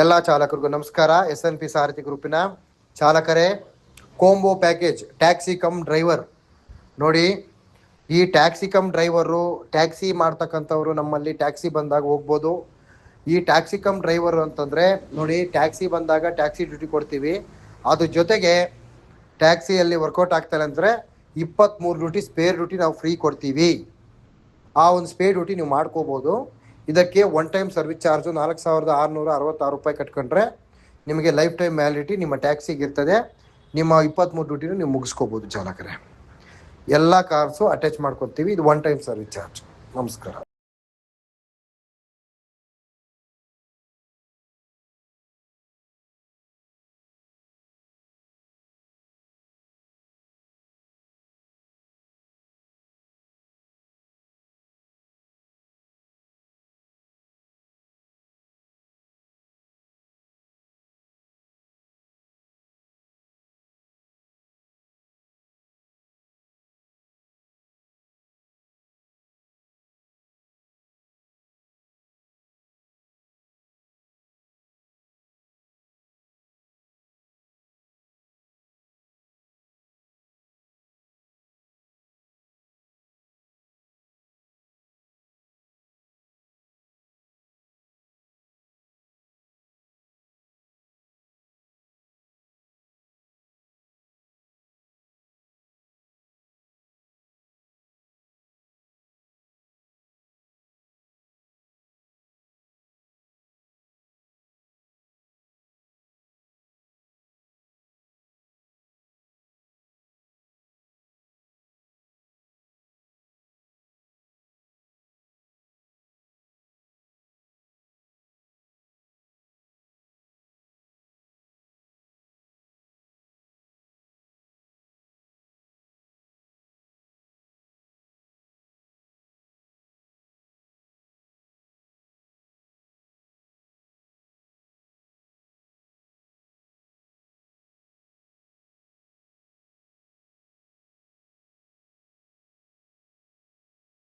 ಎಲ್ಲ ಚಾಲಕರಿಗೂ ನಮಸ್ಕಾರ. SNP ಸಾರಥಿ ಗ್ರೂಪಿನ ಚಾಲಕರೇ, combo package taxi cum driver ನೋಡಿ. ಈ ಟ್ಯಾಕ್ಸಿ ಕಮ್ ಡ್ರೈವರು, ಟ್ಯಾಕ್ಸಿ ಮಾಡ್ತಕ್ಕಂಥವ್ರು ನಮ್ಮಲ್ಲಿ ಟ್ಯಾಕ್ಸಿ ಬಂದಾಗ ಹೋಗ್ಬೋದು. ಈ ಟ್ಯಾಕ್ಸಿ ಕಮ್ ಡ್ರೈವರು ಅಂತಂದರೆ ನೋಡಿ, ಟ್ಯಾಕ್ಸಿ ಬಂದಾಗ ಟ್ಯಾಕ್ಸಿ ಡ್ಯೂಟಿ ಕೊಡ್ತೀವಿ. ಅದ್ರ ಜೊತೆಗೆ ಟ್ಯಾಕ್ಸಿಯಲ್ಲಿ ವರ್ಕೌಟ್ ಆಗ್ತಾರೆ ಅಂದರೆ 23 ಡ್ಯೂಟಿ ಸ್ಪೇರ್ ಡ್ಯೂಟಿ ನಾವು ಫ್ರೀ ಕೊಡ್ತೀವಿ. ಆ ಒಂದು ಸ್ಪೇರ್ ಡ್ಯೂಟಿ ನೀವು ಮಾಡ್ಕೋಬೋದು. ಇದಕ್ಕೆ ಒನ್ ಟೈಮ್ ಸರ್ವಿಸ್ ಚಾರ್ಜು 4,666 ರೂಪಾಯಿ ಕಟ್ಕೊಂಡ್ರೆ ನಿಮಗೆ ಲೈಫ್ ಟೈಮ್ ವ್ಯಾಲಿಡಿಟಿ ನಿಮ್ಮ ಟ್ಯಾಕ್ಸಿಗೆ ಇರ್ತದೆ. ನಿಮ್ಮ 23 ಡ್ಯೂಟಿನೂ ನೀವು ಮುಗಿಸ್ಕೋಬೋದು ಚಾಲಕರೇ. ಎಲ್ಲ ಕಾರ್ಸು ಅಟ್ಯಾಚ್ ಮಾಡ್ಕೊತೀವಿ. ಇದು ಒನ್ ಟೈಮ್ ಸರ್ವಿಸ್ ಚಾರ್ಜ್. ನಮಸ್ಕಾರ.